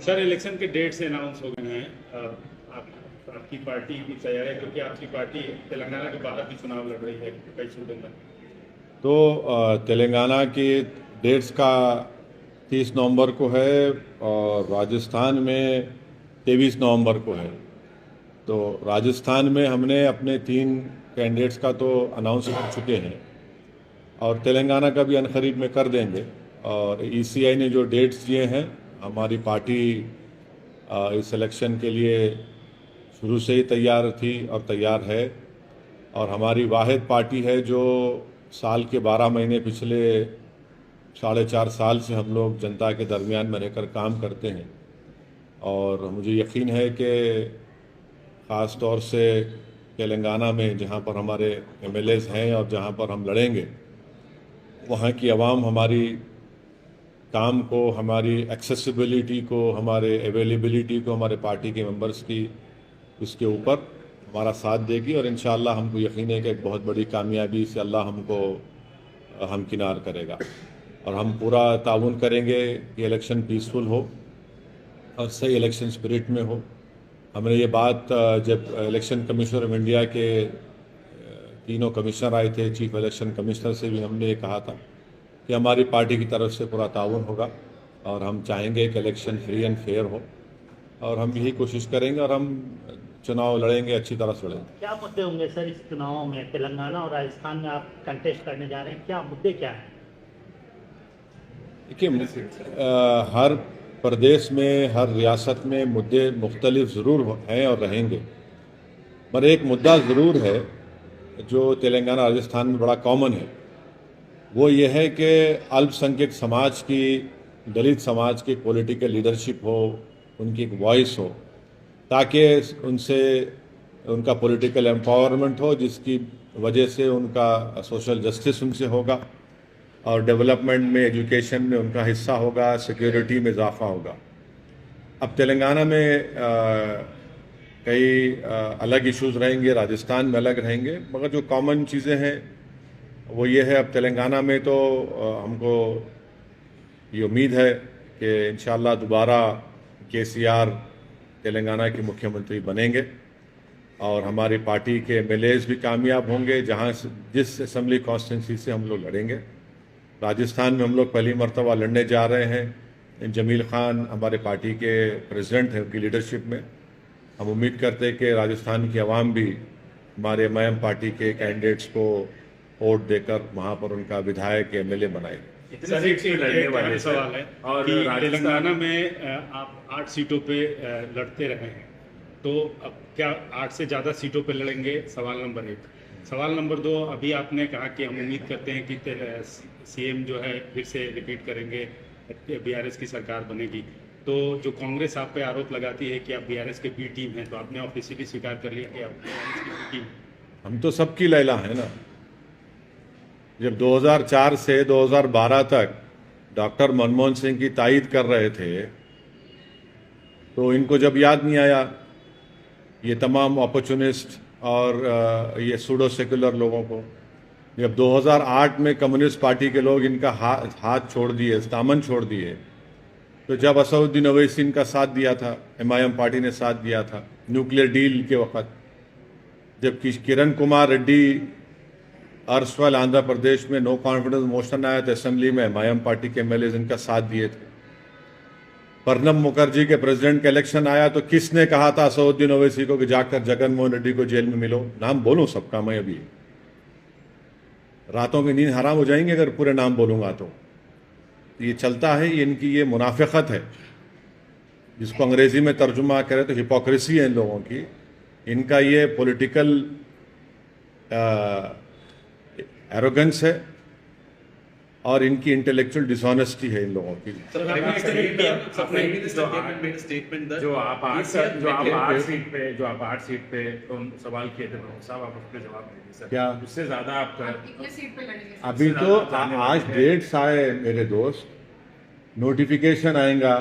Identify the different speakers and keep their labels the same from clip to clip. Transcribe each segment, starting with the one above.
Speaker 1: Sir election के dates announce हो गए हैं। आपकी पार्टी की तैयारी है, क्योंकि आपकी पार्टी तेलंगाना के बाहर भी चुनाव लड़ रही है कई सूबों में।
Speaker 2: तो तेलंगाना की डेट्स का 30 नवंबर को है और राजस्थान में 23 नवंबर को है। तो राजस्थान में हमने अपने 3 कैंडिडेट्स का तो अनाउंस कर चुके हैं और तेलंगाना का भी अनकरीब में कर देंगे। और ईसीआई ने जो डेट्स दिए हैं, हमारी पार्टी इस इलेक्शन के लिए शुरू से ही तैयार थी और तैयार है। और हमारी वाहिद पार्टी है जो साल के 12 महीने पिछले 4.5 साल से हम लोग जनता के दरमियान में रहकर काम करते हैं। और मुझे यकीन है कि ख़ास तौर से तेलंगाना में जहाँ पर हमारे एमएलएज हैं और जहाँ पर हम लड़ेंगे, वहाँ की आवाम हमारी काम को, हमारी एक्सेसिबिलिटी को, हमारे अवेलेबिलिटी को, हमारे पार्टी के मेंबर्स की उसके ऊपर हमारा साथ देगी। और इंशाअल्लाह हमको यकीन है कि एक बहुत बड़ी कामयाबी से अल्लाह हमको हमकिनार करेगा। और हम पूरा ताउन करेंगे कि इलेक्शन पीसफुल हो और सही इलेक्शन स्पिरिट में हो। हमने ये बात जब इलेक्शन कमिश्नर ऑफ इंडिया के तीनों कमिश्नर आए थे, चीफ इलेक्शन कमिश्नर से भी हमने ये कहा था कि हमारी पार्टी की तरफ से पूरा ताउन होगा और हम चाहेंगे कि इलेक्शन फ्री एंड फेयर हो। और हम यही कोशिश करेंगे और हम चुनाव लड़ेंगे, अच्छी तरह से लड़ेंगे।
Speaker 3: क्या मुद्दे होंगे सर इस चुनावों में? तेलंगाना और राजस्थान में आप कंटेस्ट करने जा रहे हैं, क्या मुद्दे क्या हैं?
Speaker 2: देखिए, हर प्रदेश में, हर रियासत में मुद्दे मुख्तलिफ ज़रूर हैं और रहेंगे, पर एक मुद्दा ज़रूर है जो तेलंगाना राजस्थान में बड़ा कॉमन है। वो ये है कि अल्पसंख्यक समाज की, दलित समाज की पॉलिटिकल लीडरशिप हो, उनकी एक वॉइस हो, ताकि उनसे उनका पॉलिटिकल एम्पावरमेंट हो, जिसकी वजह से उनका सोशल जस्टिस उनसे होगा और डेवलपमेंट में, एजुकेशन में उनका हिस्सा होगा, सिक्योरिटी में इजाफा होगा। अब तेलंगाना में कई अलग इश्यूज रहेंगे, राजस्थान में अलग रहेंगे, मगर जो कॉमन चीज़ें हैं वो ये है। अब तेलंगाना में तो हमको ये उम्मीद है कि इंशाअल्लाह दोबारा केसीआर तेलंगाना के मुख्यमंत्री बनेंगे और हमारी पार्टी के एमएलएज भी कामयाब होंगे जहाँ जिस असेंबली कॉन्स्टिट्यूंसी से हम लोग लड़ेंगे। राजस्थान में हम लोग पहली मरतबा लड़ने जा रहे हैं। जमील खान हमारे पार्टी के प्रेसिडेंट हैं, उनकी लीडरशिप में हम उम्मीद करते हैं कि राजस्थान की आवाम भी हमारे एमआईएम पार्टी के कैंडिडेट्स को वोट देकर वहाँ पर उनका विधायक एमएलए बनाएंगे।
Speaker 1: इतने सीट पे लड़ने वाले सवाल है और तेलंगाना में आप 8 सीटों पे लड़ते रहे हैं, तो अब क्या 8 से ज़्यादा सीटों पे लड़ेंगे? सवाल नंबर 1। सवाल नंबर 2, अभी आपने कहा कि हम उम्मीद करते हैं कि सीएम जो है फिर से रिपीट करेंगे, बीआरएस की सरकार बनेगी। तो जो कांग्रेस आप पे आरोप लगाती है कि आप बीआरएस के बी टीम हैं, तो आपने ऑफिशियली स्वीकार कर लिया कि आप बीआरएस की बी टीम?
Speaker 2: हम तो सबकी लैला है ना। जब 2004 से 2012 तक डॉक्टर मनमोहन सिंह की तायद कर रहे थे, तो इनको जब याद नहीं आया, ये तमाम अपॉर्चुनिस्ट और ये सूडो सेकुलर लोगों को, जब 2008 में कम्युनिस्ट पार्टी के लोग इनका हाथ छोड़ दिए, दामन छोड़ दिए, तो जब असदुद्दीन ओवैसी इनका साथ दिया था, एमआईएम पार्टी ने साथ दिया था न्यूक्लियर डील के वक्त, जब किरण कुमार रेड्डी अर्सवाल आंध्र प्रदेश में नो कॉन्फिडेंस मोशन आया तो असेंबली में एमआईएम पार्टी के एमएलए इनका साथ दिए थे। प्रणब मुखर्जी के प्रेसिडेंट का इलेक्शन आया तो किसने कहा था असदुद्दीन ओवैसी को कि जाकर जगन मोहन रेड्डी को जेल में मिलो? नाम बोलूं सबका मैं? अभी रातों की नींद हराम हो जाएंगे अगर पूरे नाम बोलूंगा तो। ये चलता है, इनकी ये मुनाफिकत है, जिसको अंग्रेजी में तर्जुमा करें तो हिपोक्रेसी है इन लोगों की। इनका ये पॉलिटिकल एरोगेंस है और इनकी इंटेलेक्चुअल डिसऑनेस्टी है इन लोगों की।
Speaker 1: जो आप 8 सीट पे सवाल किए थे साहब, आप उस पर जवाब दीजिए सर।
Speaker 2: क्या
Speaker 1: उससे ज्यादा आप
Speaker 4: कितने सीट पे लड़ेंगे?
Speaker 2: अभी तो आज डेट्स आए मेरे दोस्त, नोटिफिकेशन आएगा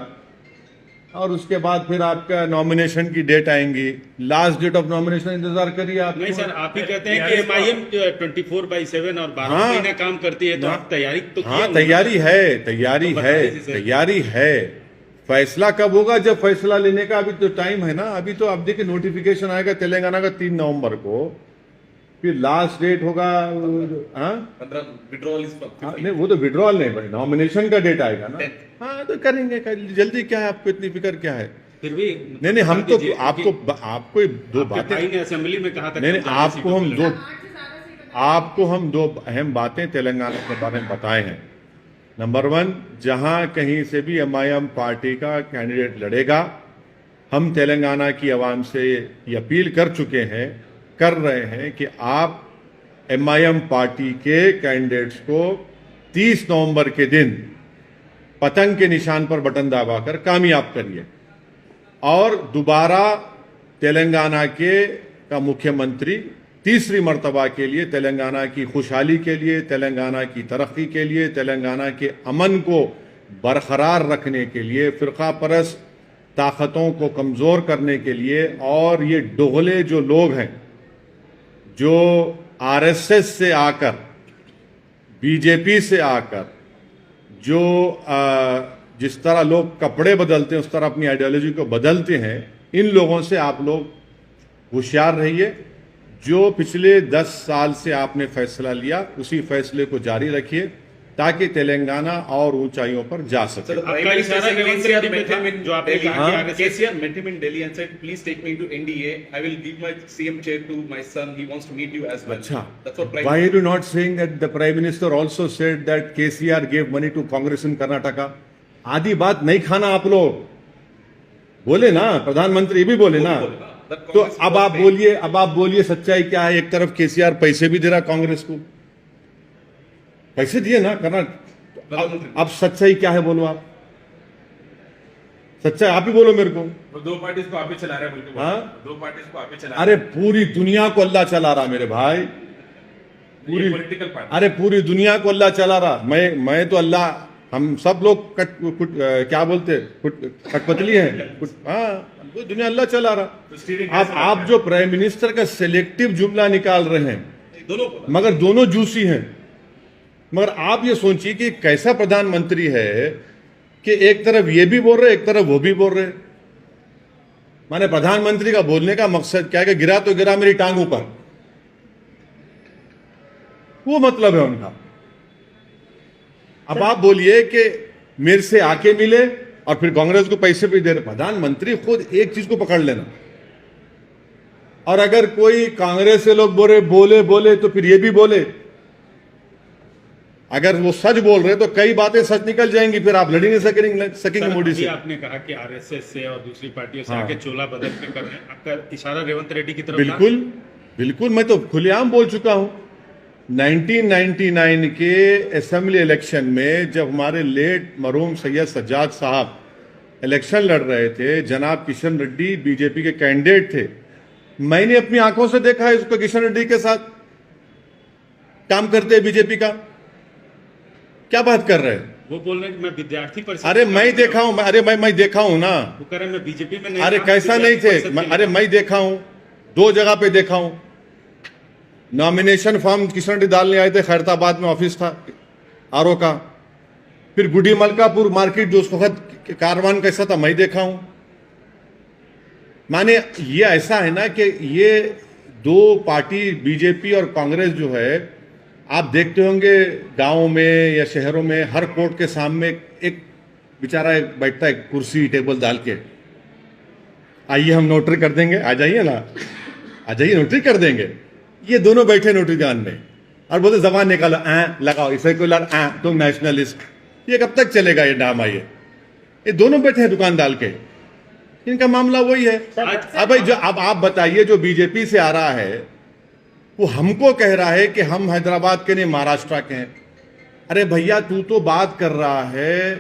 Speaker 2: और उसके बाद फिर आपका नॉमिनेशन की डेट आएंगी। लास्ट डेट ऑफ नॉमिनेशन इंतजार करिए आप।
Speaker 1: नहीं सर, आप ही कहते हैं कि एमआईएम 24/7 और 12 महीने काम करती है, तो आप तैयारी तो
Speaker 2: हाँ, तैयारी है, तैयारी है, तैयारी है, फैसला कब होगा? जब फैसला लेने का अभी तो टाइम है ना। अभी तो आप देखिए नोटिफिकेशन आएगा तेलंगाना का 3 नवंबर को, फिर लास्ट डेट होगा। हाँ
Speaker 4: विड्रॉल इज
Speaker 2: नहीं, वो तो विड्रॉल नहीं भाई, नॉमिनेशन का डेट आएगा ना। हाँ तो करेंगे, जल्दी क्या है, आपको इतनी फिक्र क्या है?
Speaker 1: फिर भी
Speaker 2: नहीं हम तो आपको दो बातें,
Speaker 1: भाई ने असेंबली में कहा था
Speaker 2: नहीं
Speaker 1: कि
Speaker 2: आपको हम दो अहम बातें तेलंगाना के बारे में बताए हैं। नंबर 1, जहां कहीं से भी एमआईएम पार्टी का कैंडिडेट लड़ेगा, हम तेलंगाना की आवाम से ये अपील कर चुके हैं, कर रहे हैं कि आप एमआईएम पार्टी के कैंडिडेट्स को 30 नवंबर के दिन पतंग के निशान पर बटन दबाकर कामयाब करिए और दोबारा तेलंगाना का मुख्यमंत्री तीसरी मर्तबा के लिए, तेलंगाना की खुशहाली के लिए, तेलंगाना की तरक्की के लिए, तेलंगाना के अमन को बरकरार रखने के लिए, फिरका परस्त ताकतों को कमज़ोर करने के लिए, और ये दोगले जो लोग हैं जो आरएसएस से आकर, बीजेपी से आकर, जो जिस तरह लोग कपड़े बदलते हैं उस तरह अपनी आइडियोलॉजी को बदलते हैं, इन लोगों से आप लोग होशियार रहिए। जो पिछले 10 साल से आपने फैसला लिया उसी फैसले को जारी रखिए ताकि तेलंगाना और ऊंचाइयों पर जा सके।
Speaker 1: आपका इशारा रेवंत रेड्डी पे था, जो आपने कहा कि आगे से
Speaker 4: KCR met him in Delhi and said, "Please take me to NDA. I will give my CM chair to my son. He wants to meet you as well."
Speaker 2: अच्छा,
Speaker 4: That's what Prime
Speaker 2: why are you not saying that the Prime Minister also said that KCR gave money to Congress in Karnataka? आदि बात नहीं खाना आप लोग, बोले ना, प्रधानमंत्री भी बोले ना। तो अब आप बोलिए सच्चाई क्या है? एक तरफ केसीआर पैसे भी दे रहा कांग्रेस को, पैसे दिए ना करना। अब सच्चाई क्या है बोलो आप, सच्चाई आप ही बोलो मेरे को।
Speaker 4: दो पार्टीज को आप ही चला रहे हैं,
Speaker 2: हाँ?
Speaker 4: दो पार्टीज को आप ही चला
Speaker 2: अरे पूरी दुनिया को अल्लाह चला रहा मेरे भाई, पूरी
Speaker 4: पॉलिटिकल पार्टी।
Speaker 2: अरे पूरी दुनिया को अल्लाह चला रहा। मैं तो अल्लाह, हम सब लोग क्या बोलते कठपतली हैं, हाँ वो दुनिया अल्लाह चला रहा। आप जो प्राइम मिनिस्टर का सिलेक्टिव जुमला निकाल रहे हैं, मगर दोनों जूसी हैं। मगर आप ये सोचिए कि कैसा प्रधानमंत्री है कि एक तरफ ये भी बोल रहे, एक तरफ वो भी बोल रहे। माने प्रधानमंत्री का बोलने का मकसद क्या है कि गिरा तो गिरा मेरी टांग ऊपर, वो मतलब है उनका। अब आप बोलिए कि मेरे से आके मिले और फिर कांग्रेस को पैसे भी दे रहे। प्रधानमंत्री खुद एक चीज को पकड़ लेना, और अगर कोई कांग्रेस से लोग बोले तो फिर ये भी बोले। अगर वो सच बोल रहे तो कई बातें सच निकल जाएंगी, फिर आप लड़ ही नहीं सकेंगे मोदी से।
Speaker 1: आपने कहा कि आरएसएस से और दूसरी पार्टियों से
Speaker 2: हाँ।
Speaker 1: आके चोला बदल के कर रहे हैं, आपका इशारा रेवंत रेड्डी की तरफ था?
Speaker 2: बिल्कुल, मैं तो खुलेआम बोल चुका हूं। 1999 के असेंबली इलेक्शन में जब हमारे लेट मरहूम सैयद सज्जाद साहब इलेक्शन लड़ रहे थे, जनाब किशन रेड्डी बीजेपी के कैंडिडेट थे। मैंने अपनी आंखों से देखा है उसको, किशन रेड्डी के साथ काम करते हैं बीजेपी का। क्या बात कर रहे हैं
Speaker 1: वो? बोल रहे हैं कि मैं विद्यार्थी परिषद।
Speaker 2: अरे मैं देखा हूं, मैं देखा हूं ना।
Speaker 1: वो कह रहे हैं मैं बीजेपी में नहीं।
Speaker 2: अरे कैसा नहीं थे, अरे मैं देखा हूं, 2 जगह पे देखा हूं। नॉमिनेशन फॉर्म किशन रेड्डी डालने आए थे, खैरताबाद में ऑफिस था आरओ का। फिर गुडी मलकापुर मार्केट जो उस वक्त कारवान कैसा था, मैं देखा हूं। माने ये ऐसा है ना कि ये 2 पार्टी बीजेपी और कांग्रेस जो है, आप देखते होंगे गांवों में या शहरों में हर कोर्ट के सामने एक बेचारा बैठता है कुर्सी टेबल डाल के, आइए हम नोटरी कर देंगे, आ जाइए ना, आ जाइए नोटरी कर देंगे। ये दोनों बैठे नोटरी दुकान में और बोलते जबान निकालो, लगाओ सेकुलर, तुम नेशनलिस्ट। ये कब तक चलेगा ये ड्रामा? ये दोनों बैठे हैं दुकान डाल के, इनका मामला वही है। अब भाई अब आप बताइए, जो बीजेपी से आ रहा है वो हमको कह रहा है कि हम हैदराबाद के नहीं महाराष्ट्र के हैं। अरे भैया, तू तो बात कर रहा है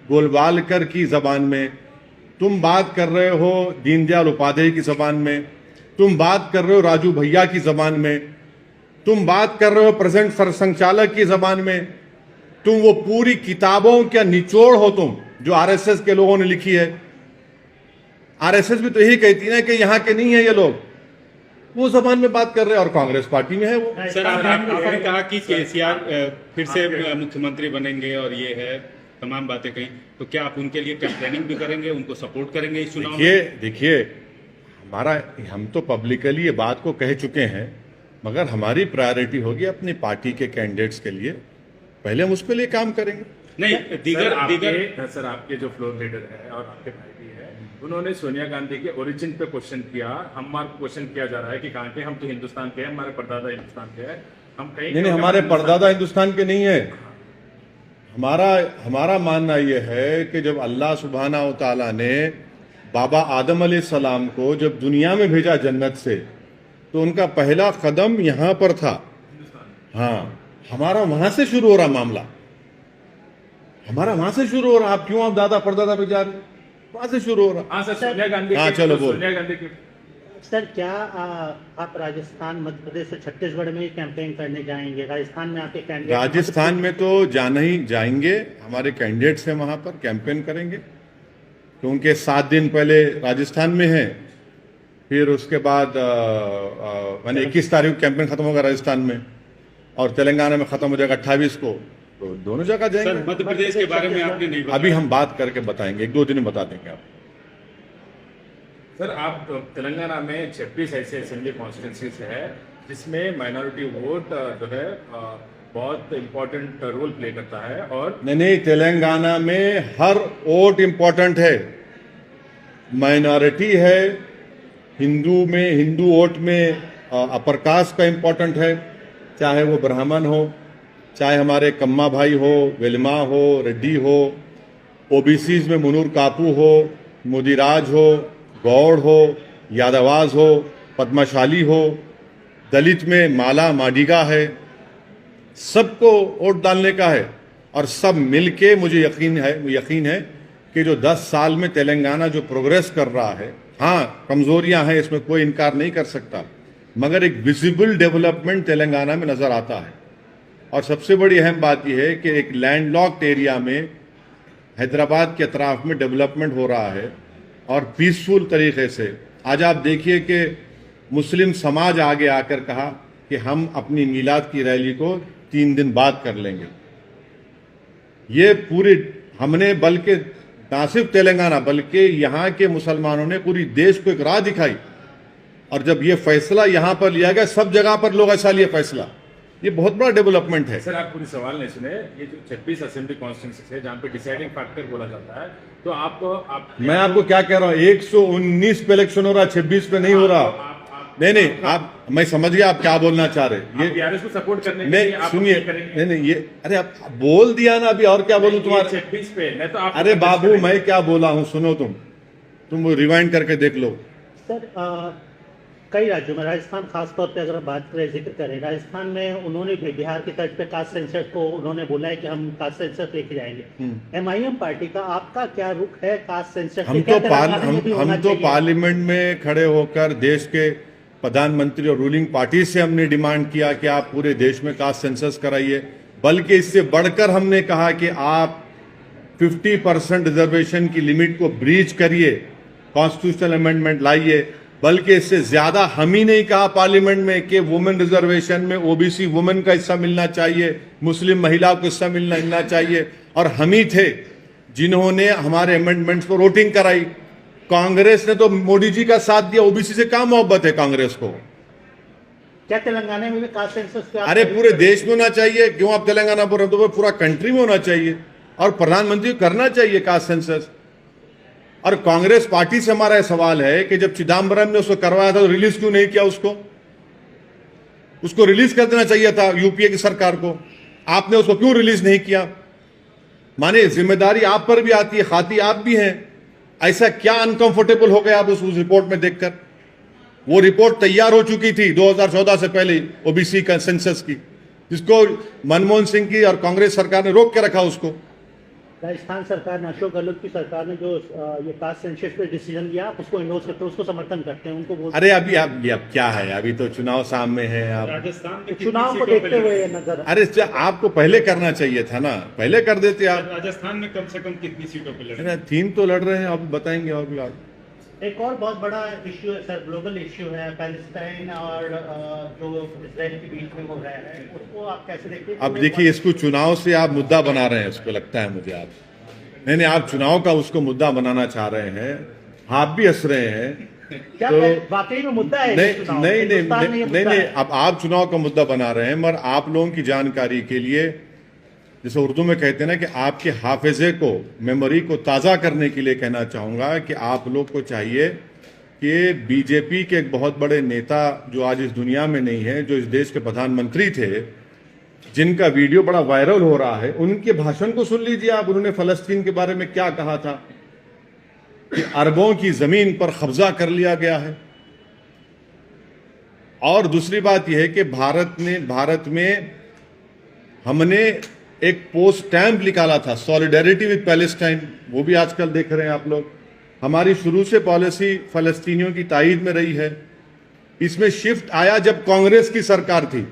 Speaker 2: गोलवालकर की जबान में, तुम बात कर रहे हो दीनदयाल उपाध्याय की जबान में, तुम बात कर रहे हो राजू भैया की जबान में, तुम बात कर रहे हो प्रेजेंट सरसंघचालक की जबान में, तुम वो पूरी किताबों का निचोड़ हो तुम, जो आरएसएस के लोगों ने लिखी है। आरएसएस भी तो यही कहती है ना कि यहाँ के नहीं है ये लोग, वो जबान में बात कर रहे हैं और कांग्रेस पार्टी में है वो।
Speaker 1: सर आपने कहा कि केसीआर फिर से मुख्यमंत्री बनेंगे और ये है, तमाम बातें कही, तो क्या आप उनके लिए कैंपेनिंग भी करेंगे, उनको सपोर्ट करेंगे इस चुनाव में?
Speaker 2: देखिए हम तो पब्लिकली ये बात को कह चुके हैं, मगर हमारी प्रायोरिटी होगी अपनी पार्टी के कैंडिडेट्स के लिए, पहले हम उसके लिए काम करेंगे।
Speaker 1: नहीं, दीगर
Speaker 5: सर आपके जो फ्लोर लीडर है और आपके भाई भी है, उन्होंने सोनिया गांधी के ओरिजिन पे क्वेश्चन किया। हमारा क्वेश्चन किया जा रहा है कि कहाँ के, हम तो हिंदुस्तान के हैं, हमारे परदादा हिंदुस्तान के हैं, हम कहीं
Speaker 2: नहीं, हमारे परदादा हिंदुस्तान के नहीं है। हमारा मानना यह है कि जब अल्लाह सुब्हाना व तआला ने बाबा आदम अलैहिस्सलाम को जब दुनिया में भेजा जन्नत से, तो उनका पहला कदम यहाँ पर था। हाँ, हमारा वहां से शुरू हो रहा मामला, हमारा वहां से शुरू हो रहा। आप क्यों आप दादा परदादा पे जा रहे हो? वहां से शुरू हो रहा।
Speaker 5: हाँ सर, सोनिया गांधी
Speaker 2: हाँ, चलो बोल।
Speaker 5: सोनिया गांधी की
Speaker 3: सर, क्या आप राजस्थान, मध्य प्रदेश और छत्तीसगढ़ में ही कैंपेन करने जाएंगे? राजस्थान में आपके कैंडिडेट?
Speaker 2: राजस्थान में तो जाना ही जाएंगे, हमारे कैंडिडेट्स हैं, वहां पर कैंपेन करेंगे, क्योंकि 7 दिन पहले राजस्थान में है, फिर उसके बाद मैंने 21 तारीख को कैंपेन खत्म होगा राजस्थान में, और तेलंगाना में खत्म हो जाएगा 28 को, तो दोनों जगह
Speaker 1: सर,
Speaker 2: जाएंगे।
Speaker 1: मध्य प्रदेश के बारे में आपने नहीं बताया।
Speaker 2: अभी हम बात करके बताएंगे, 1-2 दिन में बता देंगे आप।
Speaker 5: सर, आप तेलंगाना में 26 ऐसे असेंबली कॉन्स्टिट्यूंसीज है जिसमें माइनॉरिटी वोट जो है बहुत इंपॉर्टेंट रोल प्ले करता है। और
Speaker 2: नहीं, तेलंगाना में हर वोट इंपॉर्टेंट है, माइनॉरिटी है, हिंदू वोट में अपर कास्ट का इंपॉर्टेंट है, चाहे वो ब्राह्मण हो, चाहे हमारे कम्मा भाई हो, वेलमा हो, रेड्डी हो, ओबीसीज में मुनूर कापू हो, मुदिराज हो, गौड़ हो, यादवाज हो, पद्मशाली हो, दलित में माला माडिगा है, सबको वोट डालने का है। और सब मिलके मुझे यकीन है कि जो 10 साल में तेलंगाना जो प्रोग्रेस कर रहा है, हाँ कमजोरियां हैं, इसमें कोई इनकार नहीं कर सकता, मगर एक विजिबल डेवलपमेंट तेलंगाना में नजर आता है। और सबसे बड़ी अहम बात यह है कि एक लैंडलॉक्ड एरिया में हैदराबाद के अतराफ में डेवलपमेंट हो रहा है, और पीसफुल तरीके से। आज आप देखिए कि मुस्लिम समाज आगे आकर कहा कि हम अपनी मीलाद की रैली को 3 दिन बाद कर लेंगे। ये पूरी हमने, बल्कि ना सिर्फ तेलंगाना बल्कि यहाँ के मुसलमानों ने पूरी देश को एक राह दिखाई, और जब ये फैसला यहाँ पर लिया गया, सब जगह पर लोग ऐसा लिए फैसला, ये बहुत बड़ा डेवलपमेंट है।
Speaker 5: सर, आप पूरी सवाल नहीं सुने। ये जो 26 असेंबली कॉन्स्टिट्यूंसीज है जहाँ पे डिसाइडिंग फैक्टर बोला जाता है, तो
Speaker 2: मैं आपको क्या कह रहा हूँ, 119 पे इलेक्शन हो रहा, 26 पे नहीं हो रहा। नहीं, आप, मैं समझ गया आप क्या बोलना चाह रहे हैं। ये
Speaker 5: टीआरएस को सपोर्ट करने के
Speaker 2: नहीं,
Speaker 5: लिए आप
Speaker 2: सुनिए,
Speaker 5: करेंगे?
Speaker 2: नहीं, ये अरे आप बोल दिया ना, अभी और क्या बोलूं तुम्हारे
Speaker 5: 26 पे नहीं तो आप।
Speaker 2: अरे बाबू, मैं क्या बोला हूं, सुनो, तुम रिवाइंड करके देख लो।
Speaker 3: सर, कई राज्यों में, राजस्थान खासतौर पे अगर बात करें, जिक्र करें, राजस्थान में उन्होंने भी बिहार की तर्ज पे कास्ट सेंसस को उन्होंने बोला है कि हम कास्ट सेंसस लेके जाएंगे। एमआईएम पार्टी का आपका क्या रुख है कास्ट सेंसस?
Speaker 2: हम तो पार्लियामेंट में खड़े होकर देश के प्रधानमंत्री और रूलिंग पार्टी से हमने डिमांड किया कि आप पूरे देश में कास्ट सेंसस कराइए, बल्कि इससे बढ़कर हमने कहा कि आप 50% रिजर्वेशन की लिमिट को ब्रीच करिए, कॉन्स्टिट्यूशनल अमेंडमेंट लाइए। बल्कि इससे ज्यादा हम ही नहीं कहा पार्लियामेंट में कि वुमेन रिजर्वेशन में ओबीसी वुमेन का हिस्सा मिलना चाहिए, मुस्लिम महिलाओं को हिस्सा मिलना चाहिए, और हम ही थे जिन्होंने हमारे अमेंडमेंट्स पर वोटिंग कराई। कांग्रेस ने तो मोदी जी का साथ दिया। ओबीसी से क्या मोहब्बत है कांग्रेस को?
Speaker 3: क्या तेलंगाना में भी कास्ट सेंसस?
Speaker 2: अरे पूरे देश में होना चाहिए, क्यों आप तेलंगाना पर, तो पूरा कंट्री में होना चाहिए, और प्रधानमंत्री को करना चाहिए कास्ट सेंसस। और कांग्रेस पार्टी से हमारा सवाल है कि जब चिदम्बरम ने उसको करवाया था तो रिलीज क्यों नहीं किया? उसको रिलीज कर देना चाहिए था यूपीए की सरकार को। आपने उसको क्यों रिलीज नहीं किया? माने जिम्मेदारी आप पर भी आती है, खाती आप भी हैं। ऐसा क्या अनकंफर्टेबल हो गया आप उस रिपोर्ट में देखकर? वो रिपोर्ट तैयार हो चुकी थी 2014 से पहले ओबीसी का सेंसस की, जिसको मनमोहन सिंह की और कांग्रेस सरकार ने रोक के रखा उसको।
Speaker 3: राजस्थान सरकार ने, अशोक गहलोत की सरकार ने जो ये कास्ट सेंसस पे डिसीजन लिया, आप उसको इंडोर्स करते हैं, उसको समर्थन करते हैं, उनको बोलते?
Speaker 2: अरे अभी अब क्या है, अभी तो चुनाव सामने है। आप
Speaker 1: राजस्थान में
Speaker 3: चुनाव को देखते हुए नजर,
Speaker 2: अरे आपको पहले करना चाहिए था ना, पहले कर देते आप।
Speaker 1: राजस्थान में कम से कम कितनी सीटों पे लड़?
Speaker 2: 3 तो लड़ रहे हैं, आप बताएंगे। और भी
Speaker 3: एक और बहुत बड़ा इश्यू है सर, ग्लोबल इश्यू है, पैलेस्टाइन और जो इजराइल के बीच में हो रहा है, उसको आप कैसे देखते हैं?
Speaker 2: अब देखिए, इसको चुनाव से आप मुद्दा बना रहे हैं, उसको लगता है मुझे आप नहीं, आप चुनाव का उसको मुद्दा बनाना चाह रहे हैं, आप भी हंस रहे हैं।
Speaker 3: क्या
Speaker 2: तो
Speaker 3: वाकई में मुद्दा है
Speaker 2: नहीं
Speaker 3: चुनाव?
Speaker 2: नहीं नहीं
Speaker 3: हिंदुस्तान में ये
Speaker 2: नहीं
Speaker 3: मुद्दा
Speaker 2: नहीं,
Speaker 3: है।
Speaker 2: अब आप चुनाव का मुद्दा बना रहे हैं, मगर आप लोगों की जानकारी के लिए, जैसे उर्दू में कहते हैं ना कि आपके हाफिजे को, मेमोरी को ताज़ा करने के लिए कहना चाहूँगा कि आप लोग को चाहिए कि बीजेपी के एक बहुत बड़े नेता जो आज इस दुनिया में नहीं है, जो इस देश के प्रधानमंत्री थे, जिनका वीडियो बड़ा वायरल हो रहा है, उनके भाषण को सुन लीजिए आप। उन्होंने फलस्तीन के बारे में क्या कहा था कि अरबों की जमीन पर कब्जा कर लिया गया है। और दूसरी बात यह है कि भारत में हमने एक पोस्ट स्टैम्प निकाला था, सॉलिडेरिटी विद पैलेस्टाइन, वो भी आजकल देख रहे हैं आप लोग। हमारी शुरू से पॉलिसी फलस्तीनियों की तायीद में रही है। इसमें शिफ्ट आया जब कांग्रेस की सरकार थी,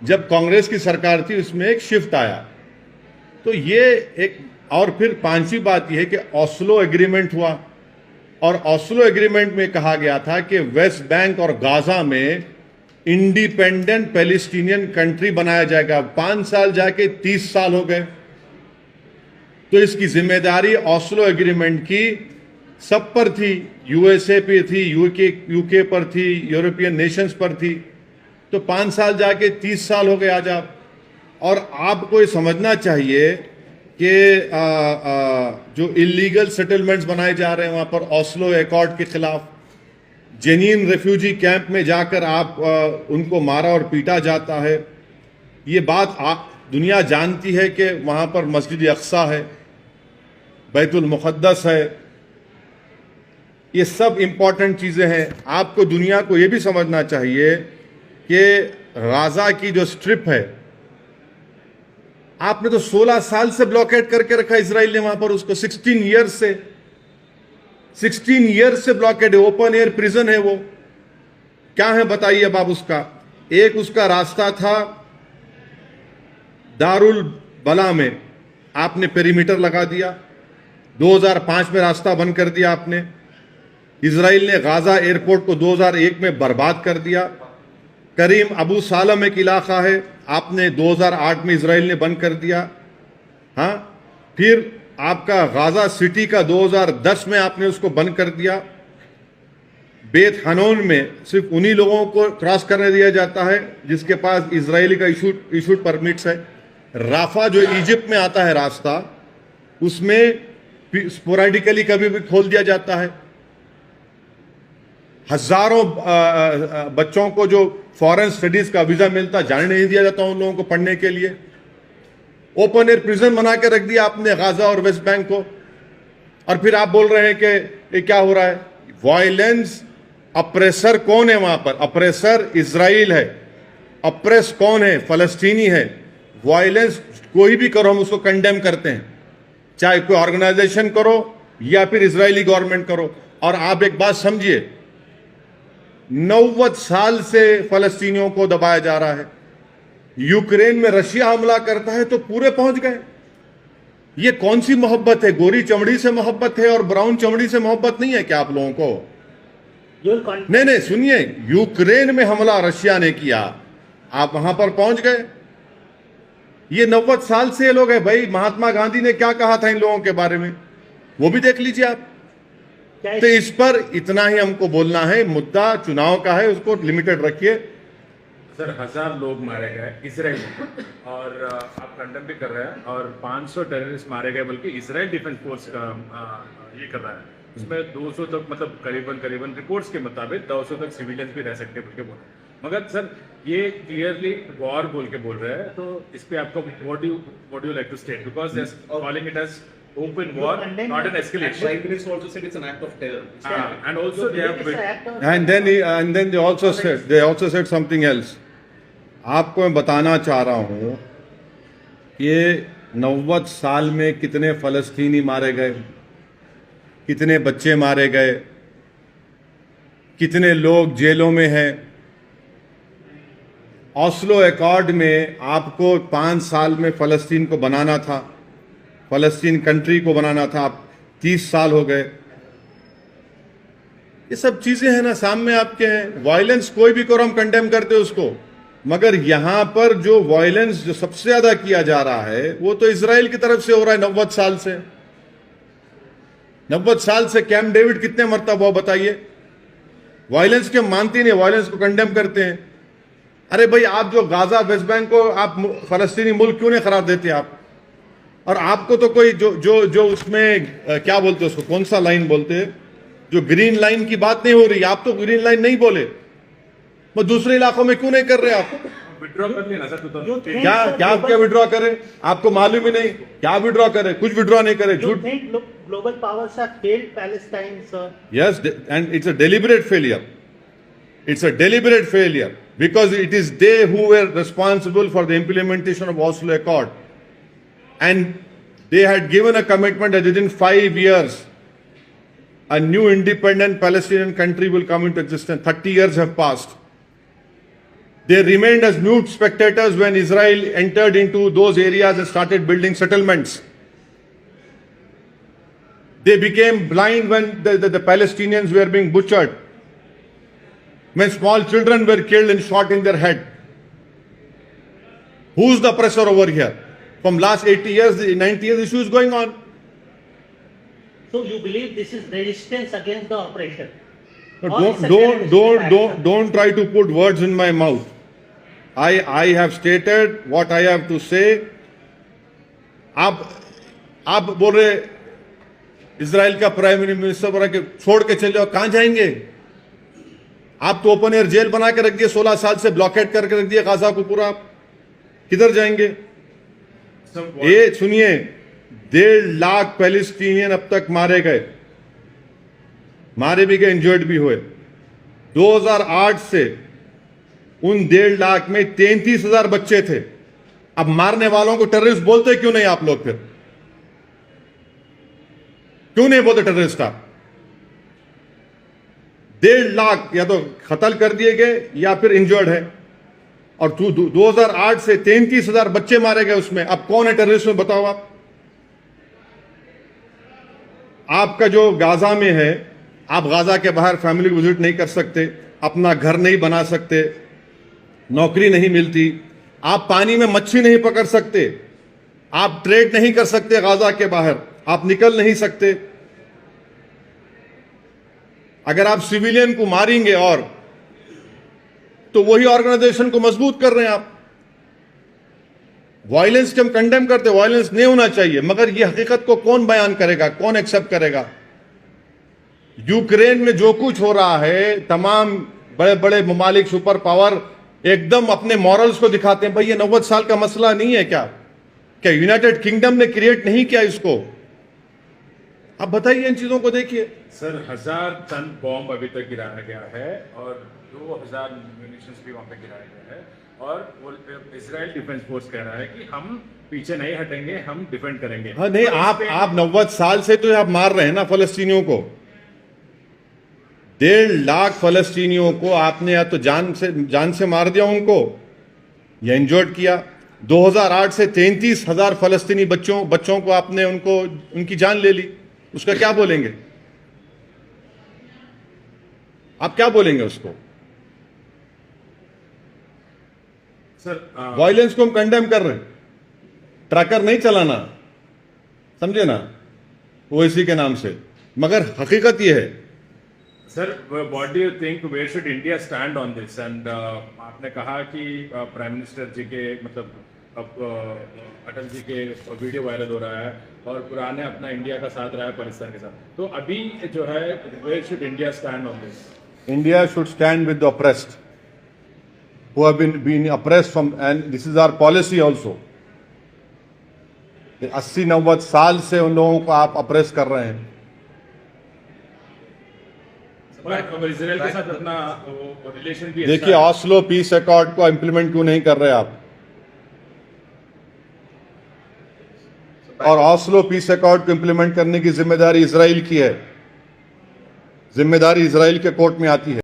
Speaker 2: जब कांग्रेस की सरकार थी उसमें एक शिफ्ट आया। तो ये एक, और फिर पांचवी बात यह है कि ओस्लो एग्रीमेंट हुआ, और ओस्लो एग्रीमेंट में कहा गया था कि वेस्ट बैंक और गाजा में इंडिपेंडेंट पैलेस्टीनियन कंट्री बनाया जाएगा। 5 साल जाके 30 साल हो गए। तो इसकी जिम्मेदारी ओस्लो एग्रीमेंट की सब पर थी, यूएसए पे थी, यूके पर थी, यूरोपियन नेशंस पर थी। तो 5 साल जाके 30 साल हो गए आज आप। और आपको ये समझना चाहिए कि जो इलीगल सेटलमेंट्स बनाए जा रहे हैं वहां पर ओस्लो एकॉर्ड के खिलाफ, जेनीन रेफ्यूजी कैंप में जाकर आप उनको मारा और पीटा जाता है। ये बात दुनिया जानती है कि वहां पर मस्जिद अक्सा है, बैतुल मुक़द्दस है। ये सब इंपॉर्टेंट चीजें हैं। आपको दुनिया को ये भी समझना चाहिए कि गाजा की जो स्ट्रिप है, आपने तो 16 साल से ब्लॉकेट करके रखा इजराइल ने वहां पर उसको। 16 ईयर्स से ब्लॉकेट है। ओपन एयर प्रिजन है वो। क्या है बताइए अब आप उसका। एक उसका रास्ता था दारुल बला में, आपने पेरीमीटर लगा दिया। 2005 में रास्ता बंद कर दिया आपने। इजराइल ने गाजा एयरपोर्ट को 2001 में बर्बाद कर दिया। करीम अबू सालम एक इलाका है, आपने 2008 में इजराइल ने बंद कर दिया। हाँ, फिर आपका गाजा सिटी का 2010 में आपने उसको बंद कर दिया। बेत हनोन में सिर्फ उन्हीं लोगों को क्रॉस करने दिया जाता है जिसके पास इजरायली का इशूड परमिट्स है। राफा जो इजिप्ट में आता है रास्ता, उसमें स्पोरेडिकली कभी भी खोल दिया जाता है। हजारों बच्चों को जो फॉरेन स्टडीज का वीजा मिलता, जाने नहीं दिया जाता उन लोगों को पढ़ने के लिए। ओपन एयर प्रिजन बना के रख दिया आपने गाजा और वेस्ट बैंक को। और फिर आप बोल रहे हैं कि ये क्या हो रहा है। वायलेंस, अप्रेसर कौन है वहां पर? अप्रेसर इजराइल है। अप्रेस कौन है? फलस्तीनी है। वायलेंस कोई भी करो हम उसको कंडेम करते हैं, चाहे कोई ऑर्गेनाइजेशन करो या फिर इजरायली गवर्नमेंट करो। और आप एक बात समझिए, 90 साल से फलस्तीनियों को दबाया जा रहा है। यूक्रेन में रशिया हमला करता है तो पूरे पहुंच गए। ये कौन सी मोहब्बत है? गोरी चमड़ी से मोहब्बत है और ब्राउन चमड़ी से मोहब्बत नहीं है क्या आप लोगों को? नहीं, सुनिए, यूक्रेन में हमला रशिया ने किया, आप वहां पर पहुंच गए। ये 90 साल से ये लोग हैं भाई। महात्मा गांधी ने क्या कहा था इन लोगों के बारे में, वो भी देख लीजिए आप। तो इस पर इतना ही हमको बोलना है। मुद्दा चुनाव का है, उसको लिमिटेड रखिए।
Speaker 5: सर 1000 लोग मारे गए इसराइल में, और आप कंडेम भी कर रहे हैं, और 500 टेररिस्ट मारे गए, बल्कि इसराइल डिफेंस फोर्स का ये कर रहा है। उसमें 200 तक, मतलब करीबन रिपोर्ट्स के मुताबिक 200 तक सिविलियंस भी रह सकते हैं बोल के बोल। मगर सर ये क्लियरली वॉर बोल के बोल रहे हैं, तो इस पे आपको what do like to state, because they are calling it as open war, not an escalation.
Speaker 4: Prime Minister also said it's an act of terror.
Speaker 5: And also they have
Speaker 2: And then they also said something else. आपको मैं बताना चाह रहा हूं कि 90 साल में कितने फलस्तीनी मारे गए, कितने बच्चे मारे गए, कितने लोग जेलों में हैं। ओस्लो एकॉर्ड में आपको 5 साल में फलस्तीन को बनाना था, फलस्तीन कंट्री को बनाना था, आप 30 साल हो गए। ये सब चीजें हैं ना, सामने आपके हैं। वायलेंस कोई भी करो हम कंडेम करते उसको। मगर यहां पर जो वायलेंस जो सबसे ज्यादा किया जा रहा है वो तो इजराइल की तरफ से हो रहा है 90 साल से। 90 साल से कैंप डेविड कितने मरतबा बताइए। वायलेंस के मानते नहीं, वायलेंस को कंडेम करते हैं। अरे भाई, आप जो गाजा वेस्ट बैंक को आप फलस्तीनी मुल्क क्यों नहीं करार देते आप? और आपको तो कोई जो जो जो उसमें क्या बोलते हैं उसको, कौन सा लाइन बोलते हैं, जो ग्रीन लाइन की बात नहीं हो रही, आप तो ग्रीन लाइन नहीं बोले, वो दूसरे इलाकों में क्यों नहीं कर रहे आप?
Speaker 5: विड्रॉ कर लेना सर,
Speaker 2: क्या विड्रॉ करें? आपको मालूम ही नहीं क्या विड्रॉ करें, कुछ विड्रॉ नहीं करे, झूठ।
Speaker 3: Global powers have failed Palestine, sir.
Speaker 2: Yes, and it's a deliberate failure. It's a deliberate failure because it is they who were responsible for the implementation of Oslo Accord. And they had given a commitment that within 5 years, a new independent Palestinian country will come into existence. 30 years have passed. They remained as mute spectators when Israel entered into those areas and started building settlements. They became blind when the Palestinians were being butchered, when small children were killed and shot in their head. Who's the oppressor over here? From last 80 years, 90 years, issue is going on.
Speaker 3: So you believe this is resistance against the oppression?
Speaker 2: But
Speaker 3: Or it's a terrorist action?
Speaker 2: don't try to put words in my mouth. I have stated what I have to say. आप बोल रहे Israel का prime minister बोला कि छोड़ के चले जाओ, कहां जाएंगे? आप तो ओपन एयर जेल बना के रख दिए, 16 साल से ब्लॉकेट करके रख दिए गाजा को पूरा, किधर जाएंगे? ये सुनिए, 1.5 लाख पैलेस्टीनियन अब तक मारे गए, मारे भी गए, इंजर्ड भी हुए। 2008 से उन 1.5 लाख में 33,000 बच्चे थे। अब मारने वालों को टेररिस्ट बोलते क्यों नहीं आप लोग? फिर क्यों नहीं बोलते टेररिस्ट? आप 1.5 लाख या तो कत्ल कर दिए गए या फिर इंजर्ड है, और 2008 से 33,000 बच्चे मारे गए उसमें। अब कौन है टेररिस्ट में, बताओ आप? आपका जो गाजा में है, आप गाजा के बाहर फैमिली विजिट नहीं कर सकते, अपना घर नहीं बना सकते, नौकरी नहीं मिलती, आप पानी में मच्छी नहीं पकड़ सकते, आप ट्रेड नहीं कर सकते गाजा के बाहर, आप निकल नहीं सकते। अगर आप सिविलियन को मारेंगे और तो वही ऑर्गेनाइजेशन को मजबूत कर रहे हैं आप। वायलेंस के हम कंडेम करते, वायलेंस नहीं होना चाहिए, मगर यह हकीकत को कौन बयान करेगा, कौन एक्सेप्ट करेगा? यूक्रेन में जो कुछ हो रहा है, तमाम बड़े बड़े ममालिक सुपर पावर एकदम अपने मॉरल्स को दिखाते हैं। भाई ये 90 साल का मसला नहीं है क्या? क्या यूनाइटेड किंगडम ने क्रिएट नहीं किया इसको? आप बताइए, इन चीजों को देखिए।
Speaker 5: सर 1000 टन बॉम्ब अभी तक गिराया गया है और 2000 म्यूनिशंस भी वहां पे गिराया गया है, और वो इजराइल डिफेंस फोर्स कह रहा है कि हम पीछे नहीं हटेंगे, हम डिफेंड करेंगे।
Speaker 2: हाँ नहीं, आप 90 साल से तो आप मार रहे हैं ना फलस्तीनियों को। 1.5 लाख फलस्तीनियों को आपने या तो जान से मार दिया उनको, या इंजर्ड किया। 2008 से 33,000 फलस्तीनी बच्चों को आपने उनकी जान ले ली। उसका क्या बोलेंगे आप? क्या बोलेंगे उसको?
Speaker 5: सर
Speaker 2: वायलेंस को हम कंडेम कर रहे हैं, ट्रैकर नहीं चलाना, समझे ना, वो इसी के नाम से। मगर हकीकत ये है
Speaker 5: sir, what do you think, where should India stand on this? And आपने कहा कि प्राइम मिनिस्टर जी के मतलब अब अटल जी के वीडियो वायरल हो रहा है और पुराने अपना इंडिया का साथ रहा है पाकिस्तान के साथ, तो अभी जो है where should India stand on this?
Speaker 2: India should stand with the oppressed who have been oppressed from, and this is our policy also. 80-90 साल से उन लोगों को आप अप्रेस कर रहे हैं।
Speaker 5: इजराइल के साथ अपना रिलेशन भी
Speaker 2: देखिए, ऑस्लो पीस अकॉर्ड को इंप्लीमेंट क्यों नहीं कर रहे आप? और ऑस्लो पीस अकॉर्ड को इंप्लीमेंट करने की जिम्मेदारी इजराइल की है, जिम्मेदारी इजराइल के कोर्ट में आती है।